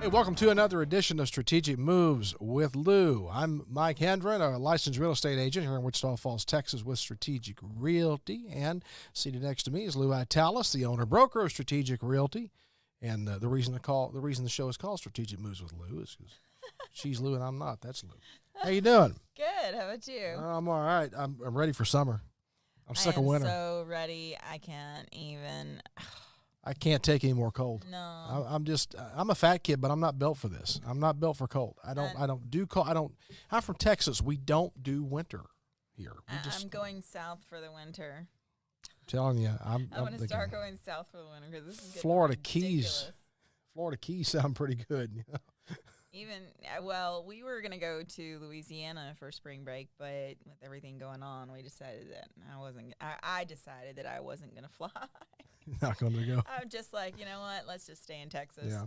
Hey, welcome to another edition of Strategic Moves with Lou. I'm Mike Hendren, a licensed real estate agent here in Wichita Falls, Texas with Strategic Realty. And seated next to me is Lou Italis, the owner-broker of Strategic Realty. And the reason the show is called Strategic Moves with Lou is because she's Lou and I'm not. That's Lou. How you doing? Good. How about you? I'm all right. I'm ready for summer. I'm sick of winter. So ready. I can't even. I can't take any more cold. No. I'm a fat kid, but I'm not built for this. I'm not built for cold. I don't do cold. I'm from Texas. We don't do winter here. I'm going south for the winter. Telling you, I'm going to start going south for the winter because this is Florida ridiculous. Keys. Florida Keys sound pretty good. You know? We were going to go to Louisiana for spring break, but with everything going on, we decided that I decided that I wasn't going to fly. Not going to go. I'm just like, you know what? Let's just stay in Texas. Yeah.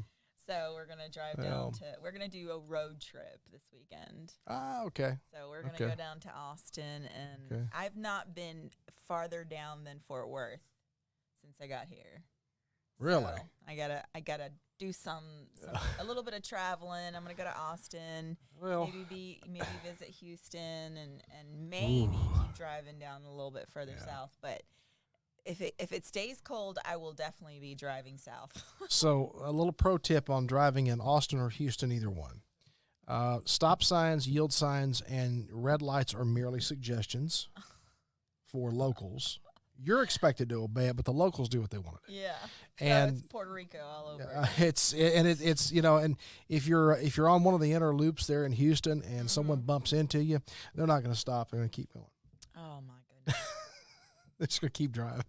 So we're going to drive down we're going to do a road trip this weekend. Ah, okay. So we're going to go down to Austin, and I've not been farther down than Fort Worth since I got here. Really? So I gotta do a little bit of traveling. I'm gonna go to Austin. Well, maybe visit Houston, and maybe keep driving down a little bit further south. But if it stays cold, I will definitely be driving south. So a little pro tip on driving in Austin or Houston, either one. Stop signs, yield signs, and red lights are merely suggestions for locals. You're expected to obey it, but the locals do what they want to do. Yeah, and it's Puerto Rico all over. It's and if you're on one of the inner loops there in Houston and someone bumps into you, they're not going to stop. They're going to keep going. Oh my goodness. They're just going to keep driving.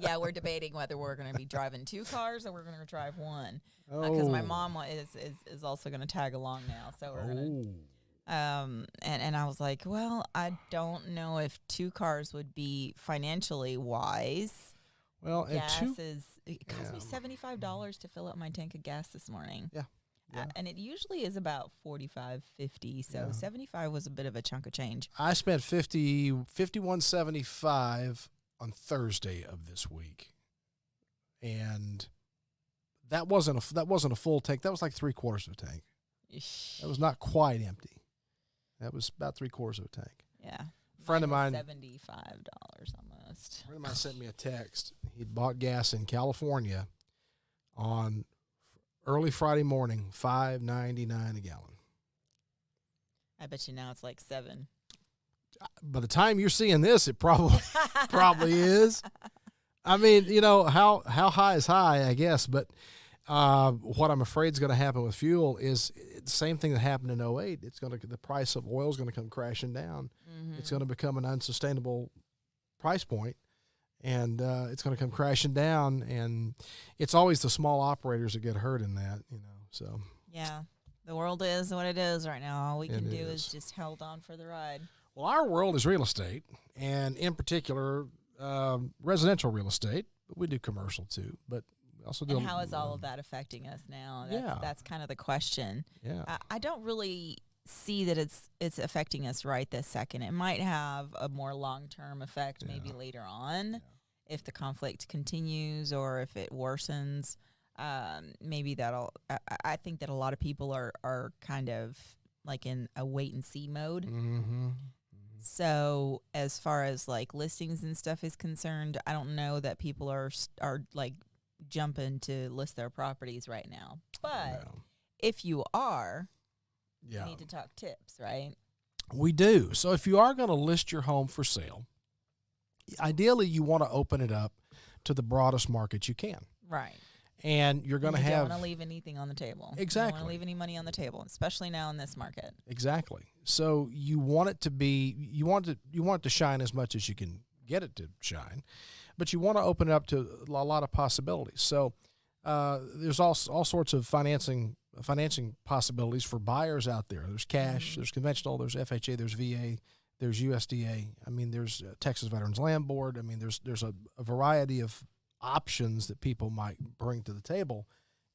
Yeah, we're debating whether we're going to be driving two cars or we're going to drive one. Because my mom is also going to tag along now, so we're going to. And I was like, well, I don't know if two cars would be financially wise. Well, and it cost me $75 to fill up my tank of gas this morning. Yeah. And it usually is about $45, $50. So $75 was a bit of a chunk of change. I spent $51.75 on Thursday of this week, and that wasn't a full tank. That was like 3/4 of a tank. That was not quite empty. That was about 3/4 of a tank. Yeah. Friend of mine, $75 almost. A friend of mine sent me a text. He'd bought gas in California on early Friday morning, $5.99 a gallon. I bet you now it's like $7. By the time you're seeing this, it probably is. I mean, how high is high, I guess, but what I'm afraid is going to happen with fuel is the same thing that happened in 2008. The price of oil is going to come crashing down. Mm-hmm. It's going to become an unsustainable price point, and it's going to come crashing down. And it's always the small operators that get hurt in that, So yeah, the world is what it is right now. All we can do is just hold on for the ride. Well, our world is real estate, and in particular, residential real estate. But we do commercial too. But also do. And how is all of that affecting us now? That's kind of the question. Yeah. I don't really see that it's affecting us right this second. It might have a more long-term effect maybe later on if the conflict continues or if it worsens. Maybe I think that a lot of people are kind of like in a wait-and-see mode. Mm-hmm. So as far as like listings and stuff is concerned, I don't know that people are like jumping to list their properties right now. But if you are, you need to talk tips, right? We do. So if you are going to list your home for sale, ideally you want to open it up to the broadest market you can. Right. And you're going to have... You don't want to leave anything on the table. Exactly. You don't want to leave any money on the table, especially now in this market. Exactly. So you want it to be... You want it to shine as much as you can get it to shine, but you want to open it up to a lot of possibilities. So there's all sorts of financing possibilities for buyers out there. There's cash, there's conventional, there's FHA, there's VA, there's USDA. I mean, there's Texas Veterans Land Board. I mean, there's a variety of options that people might bring to the table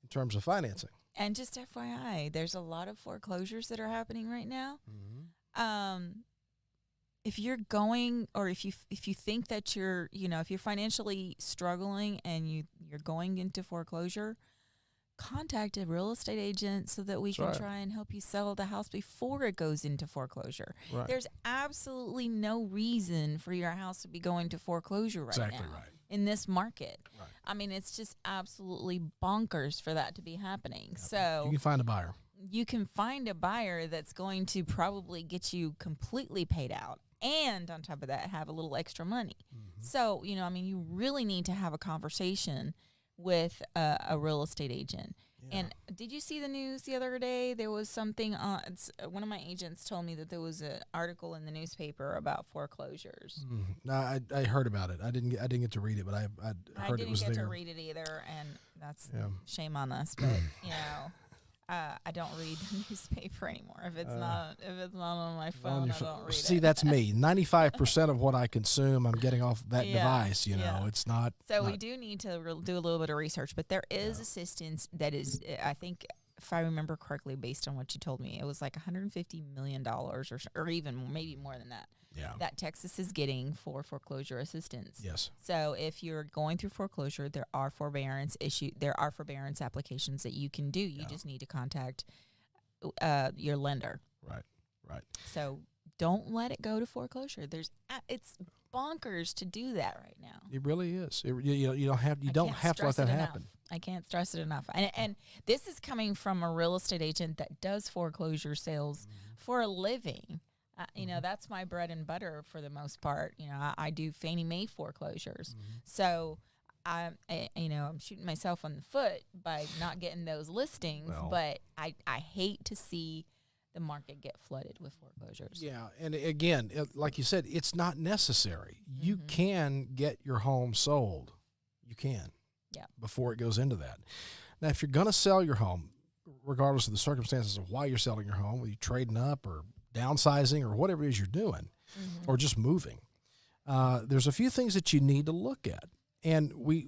in terms of financing. And just FYI, there's a lot of foreclosures that are happening right now. Mm-hmm. If you're going, or if you think that if you're financially struggling and you're going into foreclosure, contact a real estate agent so that we That's can right. try and help you sell the house before it goes into foreclosure. Right. There's absolutely no reason for your house to be going to foreclosure right Exactly now right. in this market. Right. I mean, it's just absolutely bonkers for that to be happening. You So can find a buyer. you can find a buyer that's going to probably get you completely paid out, and on top of that, have a little extra money. So, you know, I mean, you really need to have a conversation with a real estate agent. Yeah. And did you see the news the other day? There was something on, one of my agents told me that there was an article in the newspaper about foreclosures. No, I heard about it. I didn't get to read it, but I heard didn't it was get there. to read it either, and that's Yeah. shame on us. But you know, I don't read the newspaper anymore. If it's not on my On phone, your I pho- don't read See, it. that's me. 95% of what I consume, I'm getting off that Yeah, device. You know, yeah. it's not. So not- we do need to do a little bit of research, but there is assistance that is, I think, if I remember correctly, based on what you told me, it was like $150 million or even maybe more than that, Yeah. that Texas is getting for foreclosure assistance. Yes. So if you're going through foreclosure, there are forbearance applications that you can do. You just need to contact your lender. Right. Right. So don't let it go to foreclosure. It's bonkers to do that right now. It really is. You don't have I to can't let stress that it happen. enough. I can't stress it enough. And this is coming from a real estate agent that does foreclosure sales for a living. You know, that's my bread and butter for the most part. You know, I do Fannie Mae foreclosures. So I'm shooting myself on the foot by not getting those listings, Well. but I hate to see the market get flooded with foreclosures. Yeah, and again, like you said, it's not necessary. You Mm-hmm. can get your home sold. You can. Yeah. Before it goes into that. Now, if you're going to sell your home, regardless of the circumstances of why you're selling your home, whether you're trading up or downsizing or whatever it is you're doing, or just moving, there's a few things that you need to look at. And we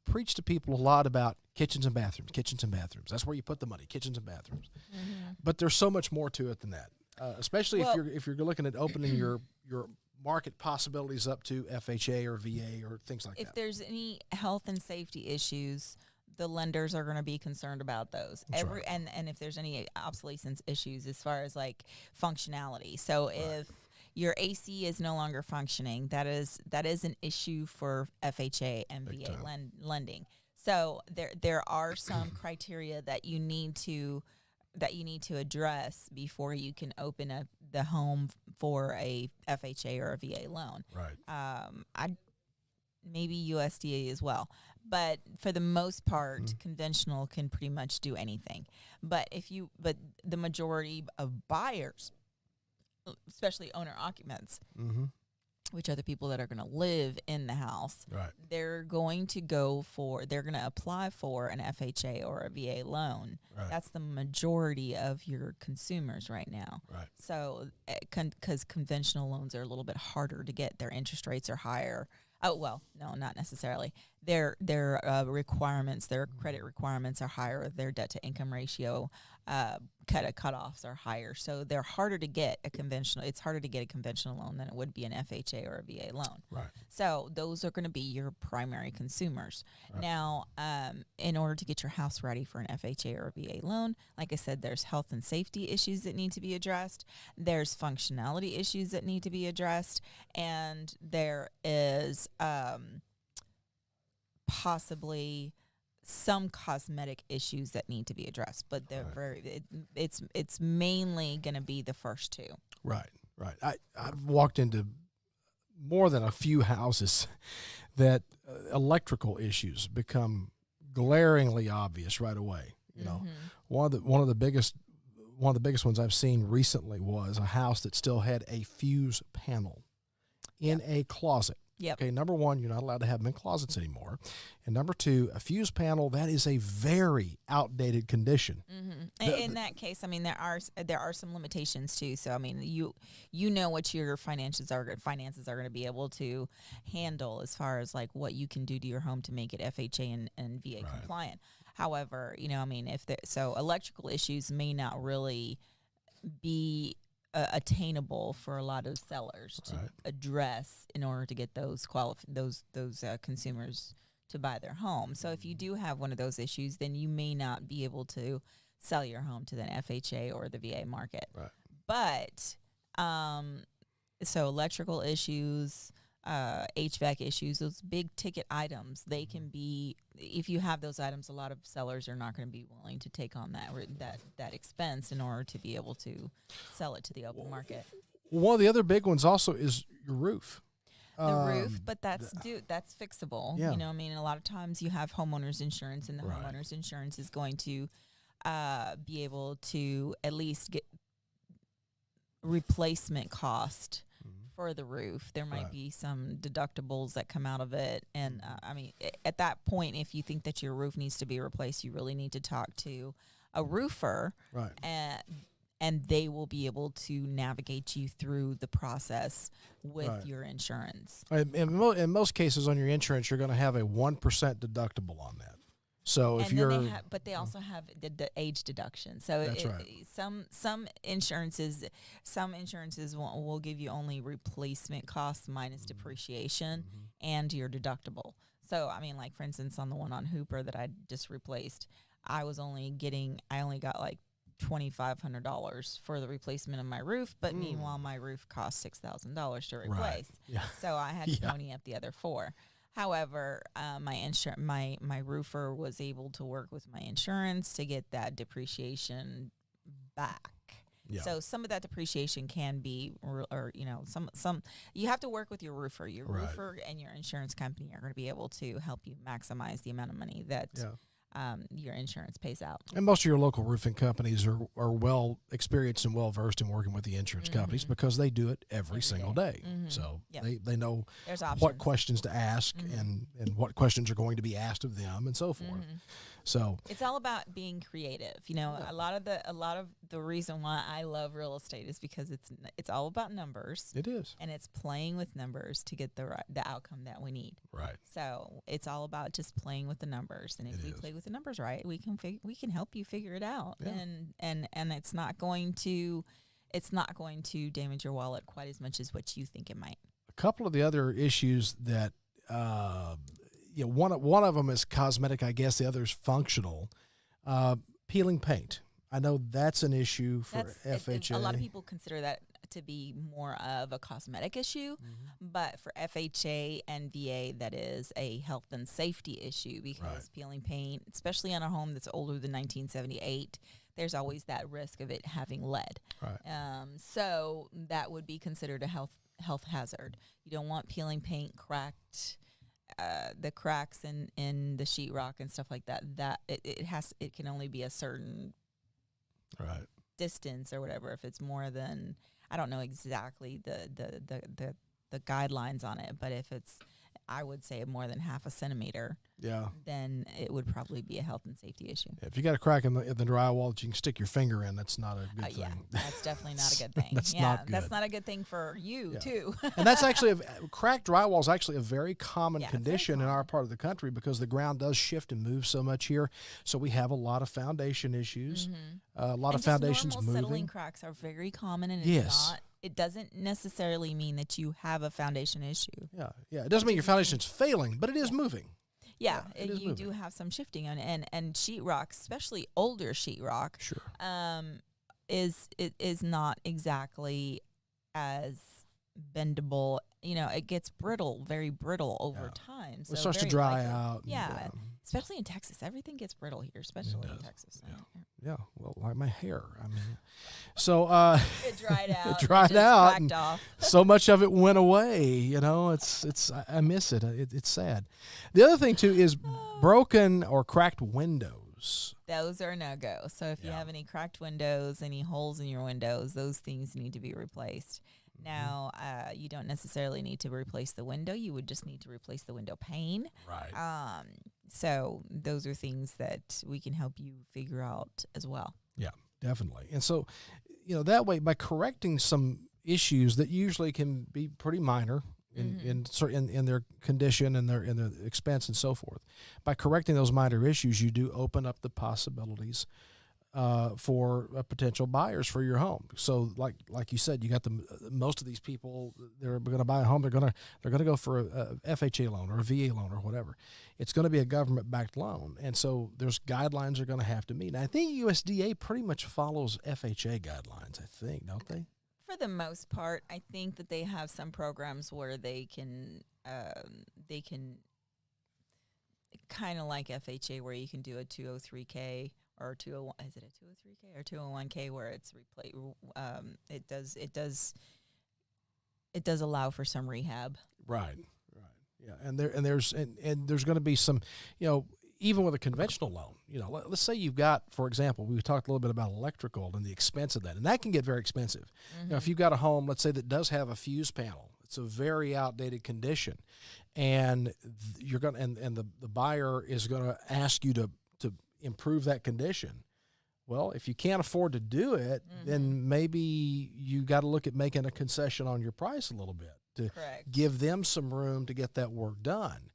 preach to people a lot about kitchens and bathrooms. That's where you put the money, kitchens and bathrooms. But there's so much more to it than that. Especially if you're looking at opening your market possibilities up to FHA or VA or things like If that. there's any health and safety issues, the lenders are going to be concerned about those. That's right. And if there's any obsolescence issues as far as like functionality. So if your AC is no longer functioning, that is an issue for FHA and Big VA time. lending. So there are some criteria that you need to address before you can open up the home for a FHA or a VA loan. Right. Maybe USDA as well, but for the most part, conventional can pretty much do anything. But the majority of buyers, especially owner occupants, Mm-hmm. which are the people that are going to live in the house, Right. they're going to apply for an FHA or a VA loan. Right. That's the majority of your consumers right now. Right. So, because conventional loans are a little bit harder to get, their interest rates are higher. Oh, well, no, not necessarily. Their requirements, their credit requirements are higher. Their debt to income ratio cutoffs are higher. So they're harder to get it's harder to get a conventional loan than it would be an FHA or a VA loan. Right. So those are going to be your primary consumers. Right. Now, in order to get your house ready for an FHA or a VA loan, like I said, there's health and safety issues that need to be addressed. There's functionality issues that need to be addressed. And there is possibly some cosmetic issues that need to be addressed, but they're it's mainly going to be the first two. Right. Right. I've walked into more than a few houses that electrical issues become glaringly obvious right away. You know, one of the biggest ones I've seen recently was a house that still had a fuse panel in a closet. Yep. Okay, number one, you're not allowed to have them in closets anymore. And number two, a fuse panel, that is a very outdated condition. In that case, I mean, there are some limitations too. So I mean, you know what your finances are going to be able to handle as far as like what you can do to your home to make it FHA and VA Right. compliant. However, you know, I mean, so electrical issues may not really be attainable for a lot of sellers to Right. address in order to get those consumers to buy their home. So if you do have one of those issues, then you may not be able to sell your home to the FHA or the VA market. Right. But so electrical issues, HVAC issues, those big ticket items, they can be, if you have those items, a lot of sellers are not going to be willing to take on that expense in order to be able to sell it to the open market. One of the other big ones also is your roof. The roof, but that's fixable. Yeah. You know, I mean, a lot of times you have homeowners insurance, and the Right. homeowners insurance is going to be able to at least get replacement cost for the roof. There might Right. be some deductibles that come out of it, and I mean, at that point, if you think that your roof needs to be replaced, you really need to talk to a roofer, Right. and they will be able to navigate you through the process with Right. your insurance. In most cases on your insurance, you're going to have a 1% deductible on that. So if And you're, then they also have the age deduction. So That's right. some insurances will give you only replacement costs minus depreciation and your deductible. So I mean, like for instance, on the one on Hooper that I just replaced, I only got like $2,500 for the replacement of my roof, but meanwhile my roof cost $6,000 to replace. Right. Yeah. So I had to Yeah. pony up the other $4,000. However, my roofer was able to work with my insurance to get that depreciation back. Yeah. So some of that depreciation can be, or you know, some you have to work with your roofer. Your Right. roofer and your insurance company are going to be able to help you maximize the amount of money that your insurance pays out. And most of your local roofing companies are well experienced and well versed in working with the insurance companies because they do it every single day. So Yep. they know There's options. what questions to ask and what questions are going to be asked of them and so forth. So It's all about being creative. You know, a lot of the reason why I love real estate is because it's all about numbers, it is. and it's playing with numbers to get the outcome that we need. Right. So it's all about just playing with the numbers, and if It we is. play with the numbers right, we can help you figure it out, Yeah. and it's not going to damage your wallet quite as much as what you think it might. A couple of the other issues that one of them is cosmetic, I guess. The other is functional. Peeling paint. I know that's an issue for FHA. A lot of people consider that to be more of a cosmetic issue, but for FHA and VA, that is a health and safety issue because Right. peeling paint, especially on a home that's older than 1978, there's always that risk of it having lead. Right. So that would be considered a health hazard. You don't want peeling paint cracked. The cracks in the sheetrock and stuff like that. That it can only be a certain Right. distance or whatever. If it's more than, I don't know exactly the guidelines on it, but if it's, I would say more than half a centimeter, Yeah. then it would probably be a health and safety issue. If you got a crack in the drywall that you can stick your finger in, that's not a good thing. Yeah, that's definitely not a good thing. That's yeah, not that's good. not a good thing for you Yeah. too. And that's actually cracked drywall is actually a very common Yeah, it's very condition in our common. part of the country because the ground does shift and move so much here. So we have a lot of foundation issues, a lot And of just foundations normal settling moving. cracks are very common, and Yes. it doesn't necessarily mean that you have a foundation issue. Yeah, yeah. It doesn't mean your foundation's failing, but it is moving. Yeah, it is you do moving. have some shifting on, and sheetrock, especially older sheetrock, Sure. is not exactly as bendable. You know, it gets very brittle over Yeah. time. It So starts to very dry likely- out. and, Yeah, especially in Texas, everything gets brittle here, especially in does, Texas. yeah. Well, like my hair. I mean, so It dried out. and dried just out cracked and- off. so much of it went away. You know, I miss it. It's sad. The other thing too is broken or cracked windows. Those are no go. So if you Yeah. have any cracked windows, any holes in your windows, those things need to be replaced. Now, you don't necessarily need to replace the window. You would just need to replace the window pane. Right. So those are things that we can help you figure out as well. Yeah, definitely. And so, that way, by correcting some issues that usually can be pretty minor in their condition and their expense and so forth, by correcting those minor issues, you do open up the possibilities for potential buyers for your home. So, like you said, you got most of these people, they're going to buy a home. They're going to go for a FHA loan or a VA loan or whatever. It's going to be a government-backed loan, and so there's guidelines they're going to have to meet. And I think USDA pretty much follows FHA guidelines. I think, don't they? For the most part, I think that they have some programs where they can kind of like FHA, where you can do a 203K or 201. Is it a 203K or 201K where it's it does allow for some rehab. Right. Yeah, and there's going to be some, even with a conventional loan, let's say you've got, for example, we talked a little bit about electrical and the expense of that, and that can get very expensive. Mm-hmm. If you've got a home, let's say, that does have a fuse panel, it's a very outdated condition, and you're going and the buyer is going to ask you to improve that condition. Well, if you can't afford to do it, then maybe you got to look at making a concession on your price a little bit to Correct. give them some room to get that work done.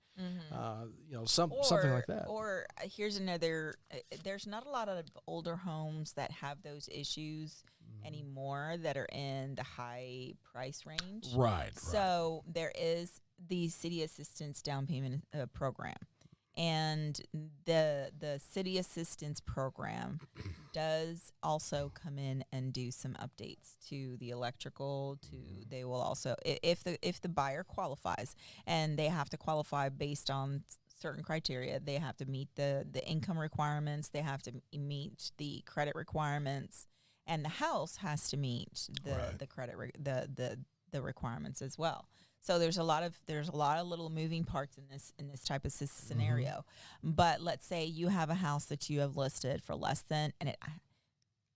Something like that. Or here's another, there's not a lot of older homes that have those issues anymore that are in the high price range. Right. So there is the city assistance down payment program. And the city assistance program does also come in and do some updates to the electrical. They will also, if the buyer qualifies, and they have to qualify based on certain criteria, they have to meet the income requirements, they have to meet the credit requirements, and the house has to meet the credit the requirements as well. So there's a lot of little moving parts in this type of scenario. But let's say you have a house that you have listed for less than, and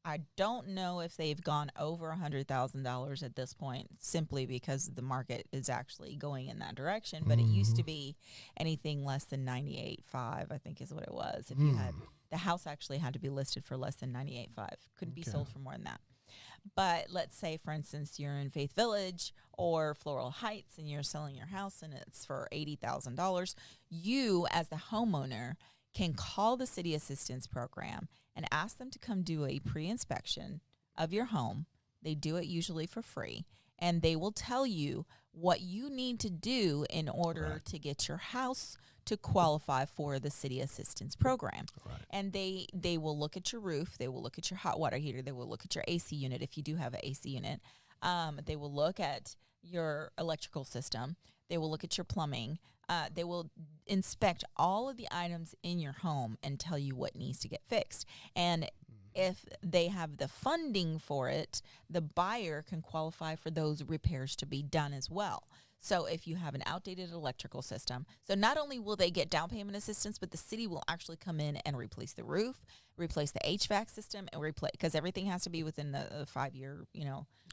I don't know if they've gone over $100,000 at this point, simply because the market is actually going in that direction. But it used to be anything less than 98.5, I think is what it was. If you had, the house actually had to be listed for less than 98.5, couldn't be sold for more than that. But let's say, for instance, you're in Faith Village or Floral Heights and you're selling your house and it's for $80,000. You, as the homeowner, can call the city assistance program and ask them to come do a pre-inspection of your home. They do it usually for free, and they will tell you what you need to do in order to get your house to qualify for the city assistance program. Right. And they will look at your roof, they will look at your hot water heater, they will look at your AC unit if you do have an AC unit. They will look at your electrical system, they will look at your plumbing, they will inspect all of the items in your home and tell you what needs to get fixed. And if they have the funding for it, the buyer can qualify for those repairs to be done as well. So if you have an outdated electrical system, so not only will they get down payment assistance, but the city will actually come in and replace the roof, replace the HVAC system, and replace, because everything has to be within the 5-year,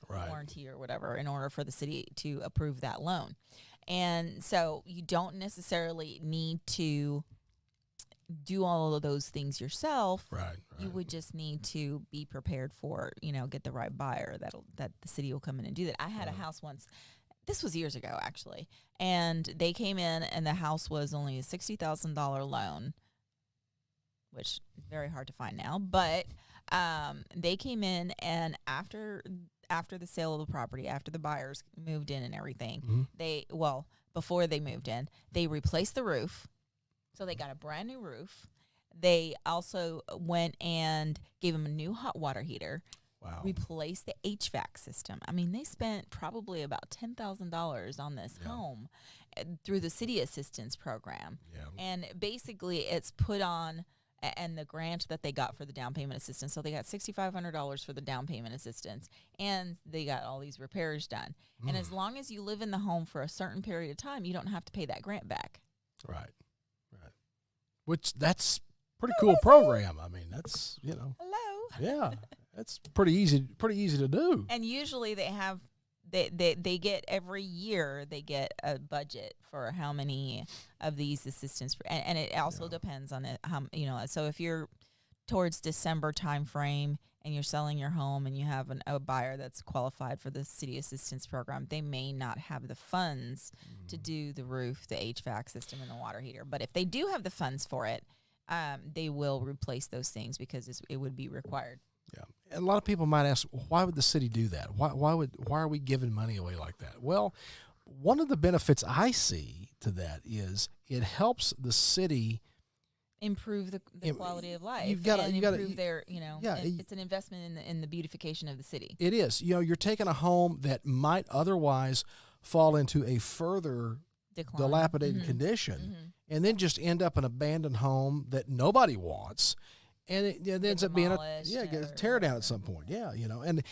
warranty or whatever in order for the city to approve that loan. And so you don't necessarily need to do all of those things yourself. Right. You would just need to be prepared for, get the right buyer that the city will come in and do that. I had a house once. This was years ago, actually, and they came in, and the house was only a $60,000 loan, which is very hard to find now. But they came in, and after the sale of the property, after the buyers moved in and everything, before they moved in, they replaced the roof, so they got a brand new roof. They also went and gave them a new hot water heater. Wow. Replace the HVAC system. I mean, they spent probably about $10,000 on this home through the city assistance program. Yeah. And basically it's put on, and the grant that they got for the down payment assistance. So they got $6,500 for the down payment assistance, and they got all these repairs done. And as long as you live in the home for a certain period of time, you don't have to pay that grant back. Right. Which, that's pretty cool program. I mean, that's, Hello. Yeah. That's pretty easy to do. And usually they get, every year they get a budget for how many of these assistance, and it also depends on it, how, so if you're towards December time frame and you're selling your home and you have a buyer that's qualified for the city assistance program, they may not have the funds to do the roof, the HVAC system, and the water heater. But if they do have the funds for it, they will replace those things because it would be required. Yeah, and a lot of people might ask, why would the city do that? Why are we giving money away like that? Well, one of the benefits I see to that is it helps the city Improve the quality of life. You've got to improve their, yeah, it's an investment in the beautification of the city. It is. You're taking a home that might otherwise fall into a further Decline. dilapidated condition, and then just end up an abandoned home that nobody wants, and it ends up being a tear down at some point. Yeah, and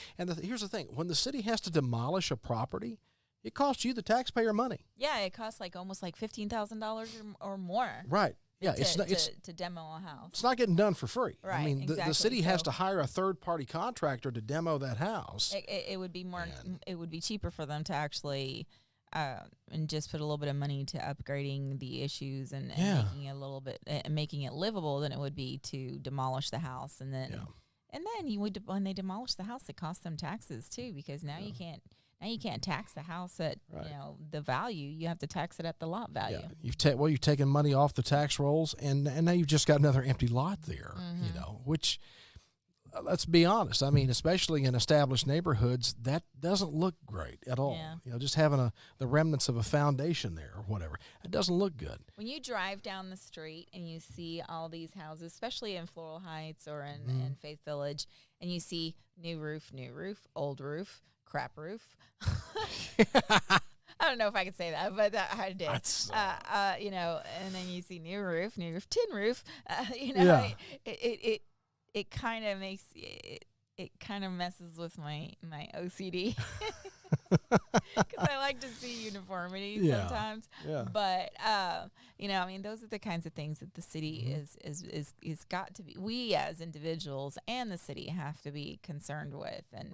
here's the thing: when the city has to demolish a property, it costs you, the taxpayer, money. Yeah, it costs almost $15,000 or more. Right. Yeah, to demo a house. It's not getting done for free. Right. I mean, exactly. the city has to hire a third-party contractor to demo that house. It would be more. It would be cheaper for them to actually, and just put a little bit of money to upgrading the issues and making it a little bit, making it livable than it would be to demolish the house and then. Yeah. And then when they demolish the house, it costs them taxes too, because now you can't. Now you can't tax the house at the value. You have to tax it at the lot value. Yeah. You've taken money off the tax rolls, and now you've just got another empty lot there. Which, let's be honest. I mean, especially in established neighborhoods, that doesn't look great at all. Yeah. Just having the remnants of a foundation there or whatever, it doesn't look good. When you drive down the street and you see all these houses, especially in Floral Heights or in Faith Village, and you see new roof, old roof, crap roof. I don't know if I could say that, but I did. And then you see new roof, tin roof. It kind of makes it kind of messes with my OCD because I like to see uniformity sometimes. Yeah. But I mean, those are the kinds of things that the city is got to be. We as individuals and the city have to be concerned with and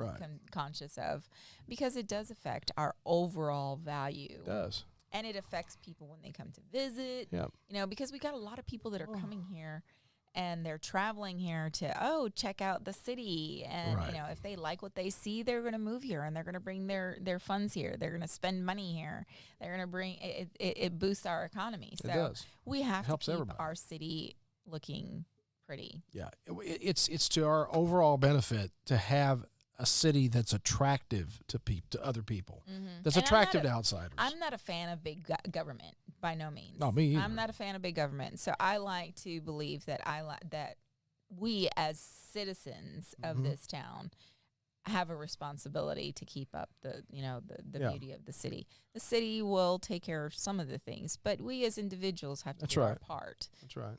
conscious of, because it does affect our overall value. It does. And it affects people when they come to visit. Yeah. Because we got a lot of people that are coming here. And they're traveling here to check out the city, and if they like what they see, they're going to move here, and they're going to bring their funds here. They're going to spend money here. They're going to bring it. It boosts our economy. So it does. We have to keep everybody. our city looking pretty. Yeah, it's to our overall benefit to have a city that's attractive to other people, that's attractive to outsiders. I'm not a fan of big government by no means. No, me either. I'm not a fan of big government. So I like to believe that that we as citizens of this town have a responsibility to keep up the beauty of the city. The city will take care of some of the things, but we as individuals have to do our part. That's right.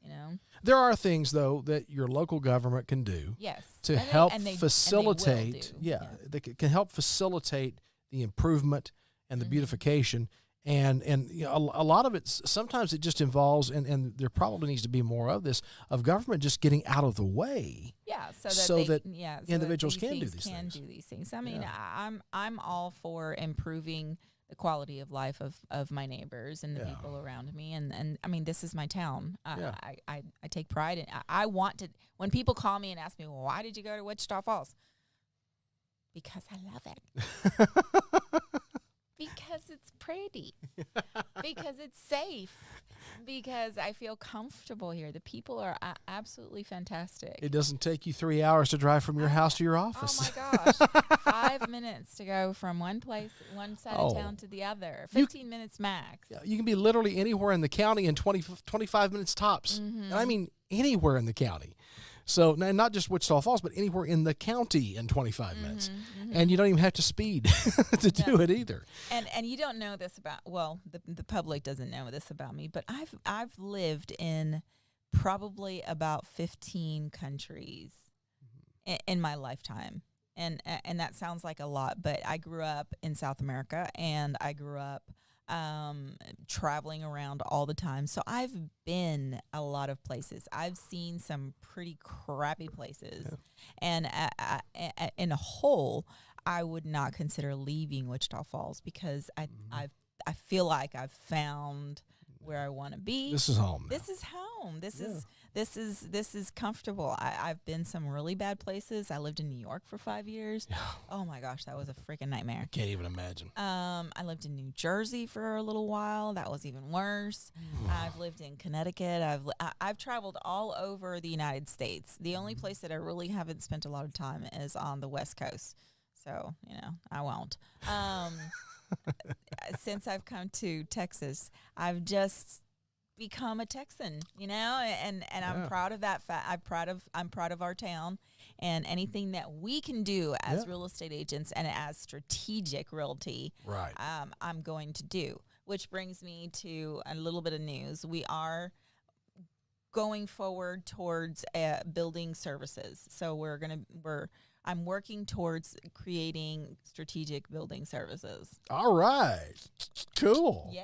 There are things though that your local government can do. Yes. To help facilitate. They can help facilitate the improvement and the beautification. And a lot of it, sometimes it just involves, and there probably needs to be more of this, of government just getting out of the way. Yeah, so that individuals can do these things. I mean, I'm all for improving the quality of life of my neighbors and the people around me. And I mean, this is my town. I take pride in it. I want to, when people call me and ask me, well, why did you go to Wichita Falls? Because I love it. Because it's pretty, because it's safe, because I feel comfortable here. The people are absolutely fantastic. It doesn't take you 3 hours to drive from your house to your office. Oh, my gosh. 5 minutes to go from one side of town to the other. 15 minutes max. You can be literally anywhere in the county in 25 minutes tops. And I mean anywhere in the county. So, not just Wichita Falls, but anywhere in the county in 25 minutes. And you don't even have to speed to do it either. And you don't know this about, well, the public doesn't know this about me, but I've lived in probably about 15 countries in my lifetime. And that sounds like a lot, but I grew up in South America, and I grew up traveling around all the time. So I've been a lot of places. I've seen some pretty crappy places. And in a whole, I would not consider leaving Wichita Falls, because I feel like I've found where I want to be. This is home now. This is home. This is comfortable. I've been some really bad places. I lived in New York for 5 years. Oh my gosh, that was a freaking nightmare. Can't even imagine. I lived in New Jersey for a little while. That was even worse. I've lived in Connecticut. I've traveled all over the United States. The only place that I really haven't spent a lot of time is on the West Coast. So, I won't. Since I've come to Texas, I've just become a Texan, and I'm proud of that fact. I'm proud of our town, and anything that we can do as real estate agents and as strategic realty, right. I'm going to do. Which brings me to a little bit of news. We are going forward towards building services. So I'm working towards creating strategic building services. All right. Cool. Yay.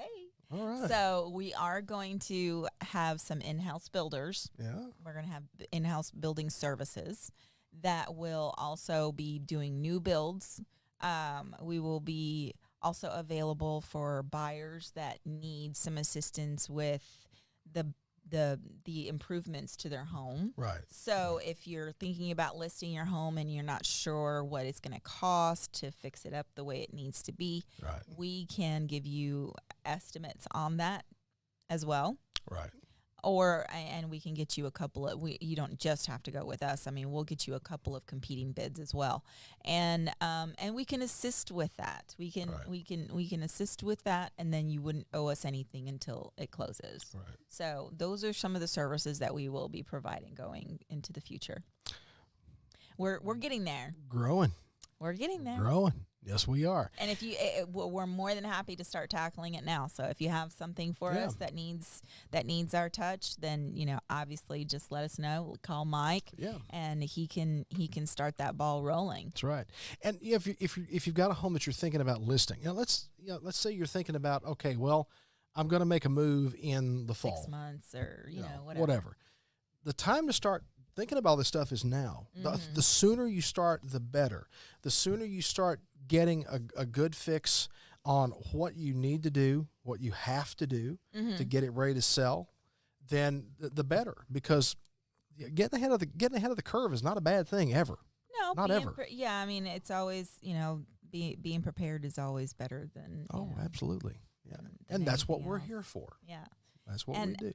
All right. So we are going to have some in-house builders. Yeah. We're going to have in-house building services that will also be doing new builds. We will be also available for buyers that need some assistance with the improvements to their home. Right. So if you're thinking about listing your home and you're not sure what it's going to cost to fix it up the way it needs to be, right. we can give you estimates on that as well. Right. And we can get you a couple of, you don't just have to go with us. I mean, we'll get you a couple of competing bids as well. And we can assist with that. We can assist with that, and then you wouldn't owe us anything until it closes. Right. So those are some of the services that we will be providing going into the future. We're getting there. Growing. We're getting there. Growing. Yes, we are. And if we're more than happy to start tackling it now. So if you have something for us that needs our touch, then obviously just let us know. Call Mike, and he can start that ball rolling. That's right. And if you've got a home that you're thinking about listing, let's say you're thinking about, okay, well, I'm going to make a move in the fall, 6 months or whatever. The time to start thinking about all this stuff is now. The sooner you start, the better. The sooner you start getting a good fix on what you need to do, what you have to do to get it ready to sell, then the better. Because getting ahead of the curve is not a bad thing ever. No, not ever. I mean, it's always being prepared is always better than. Absolutely. Yeah, and that's what we're here for. Yeah. That's what we do.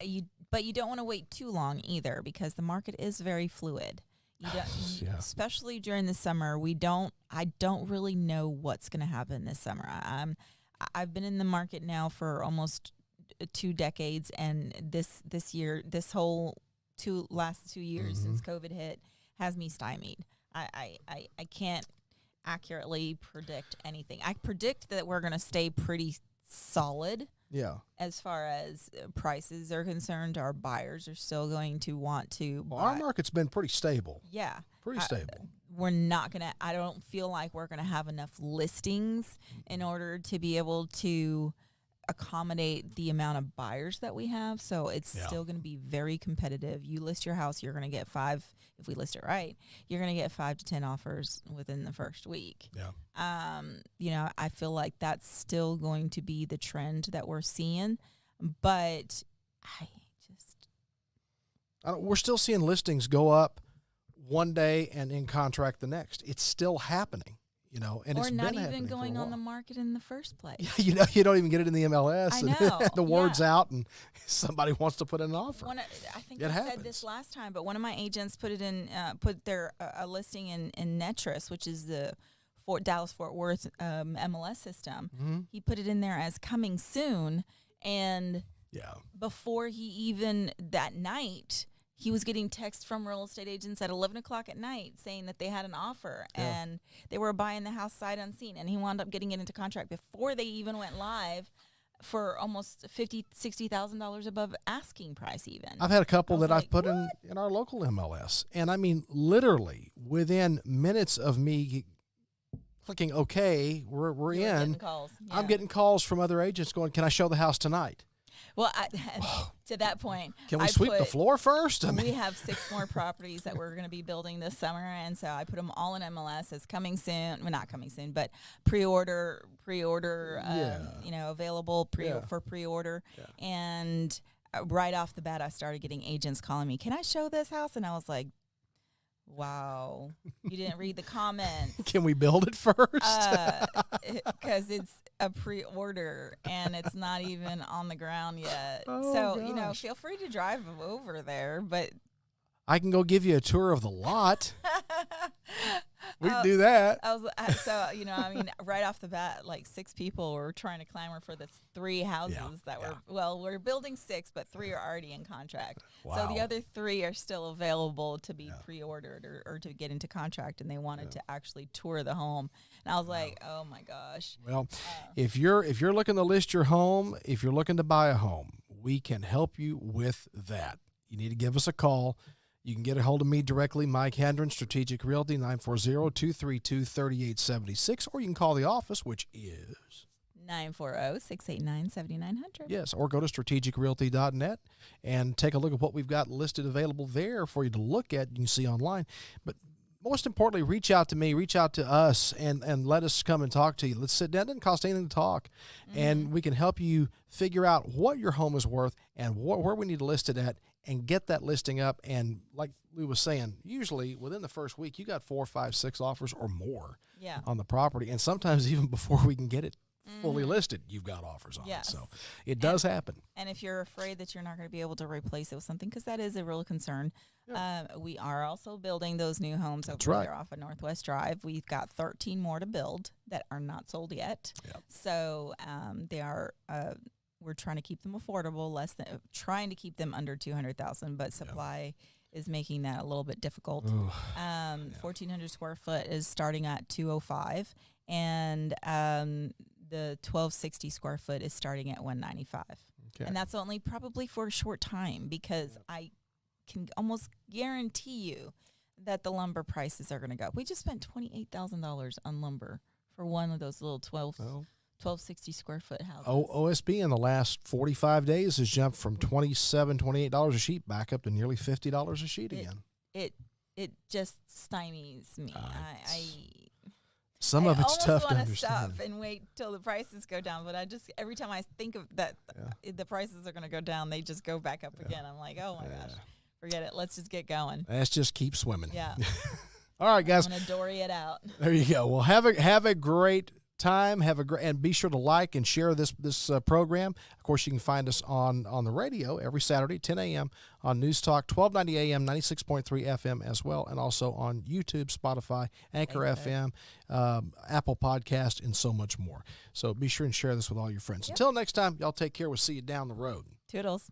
But you don't want to wait too long either, because the market is very fluid. Especially during the summer, I don't really know what's going to happen this summer. I've been in the market now for almost 2 decades, and this whole last 2 years since COVID hit has me stymied. I can't accurately predict anything. I predict that we're going to stay pretty solid. Yeah. As far as prices are concerned, our buyers are still going to want to buy. Well, our market's been pretty stable. Yeah. Pretty stable. We're not going to, I don't feel like we're going to have enough listings in order to be able to accommodate the amount of buyers that we have. So it's still going to be very competitive. You list your house, you're going to get 5, if we list it right, you're going to get 5 to 10 offers within the first week. Yeah. I feel like that's still going to be the trend that we're seeing, but we're still seeing listings go up one day and in contract the next. It's still happening. And it's not been even going on the market in the first place. You don't even get it in the MLS. I know. And the word's out, and somebody wants to put in an offer. I think I said this last time, but one of my agents put their a listing in Netris, which is the Dallas-Fort Worth MLS system. Mm-hmm. He put it in there as coming soon, and before he even that night, he was getting texts from real estate agents at 11 o'clock at night saying that they had an offer and they were buying the house sight unseen. And he wound up getting it into contract before they even went live for almost $50,000, $60,000 above asking price even. I've had a couple that I've put in our local MLS. And I mean, literally within minutes of me clicking OK, we're in. Getting calls. Yeah. I'm getting calls from other agents going, can I show the house tonight? Well, to that point, can we sweep the floor first? We have 6 more properties that we're going to be building this summer, and so I put them all in MLS as coming soon. Well, not coming soon, but pre-order, available for pre-order, and right off the bat, I started getting agents calling me, "Can I show this house?" And I was like, "Wow, you didn't read the comments." Can we build it first? Because it's a pre-order and it's not even on the ground yet. Oh, So, gosh. feel free to drive over there, but I can go give you a tour of the lot. We can do that. right off the bat, like 6 people were trying to clamor for the 3 houses that we're building 6, but 3 are already in contract. So the Wow. other 3 are still available to be pre-ordered or to get into contract, and they wanted to actually tour the home. And I was like, oh my gosh. Well, if you're looking to list your home, if you're looking to buy a home, we can help you with that. You need to give us a call. You can get a hold of me directly, Mike Hendren, Strategic Realty, 940-232-3876, or you can call the office, which is 940-689-7900. yes, or go to strategicrealty.net and take a look at what we've got listed available there for you to look at. You can see online. But most importantly, reach out to me, reach out to us, and let us come and talk to you. Let's sit down. It doesn't cost anything to talk. And we can help you figure out what your home is worth and where we need to list it at and get that listing up. And like Lou was saying, usually within the first week, you got 4, 5, 6 offers or more on the property. And sometimes even before we can get it fully listed, you've got offers on it. So it does happen. And if you're afraid that you're not going to be able to replace it with something, because that is a real concern, we are also building those new homes over there off of Northwest Drive. We've got 13 more to build that are not sold yet. So they are. We're trying to keep them affordable, trying to keep them under $200,000, but supply is making that a little bit difficult. 1,400 square foot is starting at $205, and the 1,260 square foot is starting at $195. And that's only probably for a short time, because I can almost guarantee you that the lumber prices are going to go up. We just spent $28,000 on lumber for one of those little 1,260 square foot houses. OSB in the last 45 days has jumped from $27, $28 a sheet back up to nearly $50 a sheet again. It just stymies me. Some of it's tough to I almost want to understand. stop and wait till the prices go down, but every time I think of that, the prices are going to go down, they just go back up again. I'm like, oh my gosh, forget it. Let's just get going. Let's just keep swimming. Yeah. All right, guys. I'm going to dory it out. There you go. Well, have a great time. And be sure to like and share this program. Of course, you can find us on the radio every Saturday, 10 a.m. on News Talk, 1290 a.m., 96.3 FM as well, and also on YouTube, Spotify, Anchor FM, Apple Podcast, and so much more. So be sure and share this with all your friends. Until next time, y'all take care. We'll see you down the road. Toodles.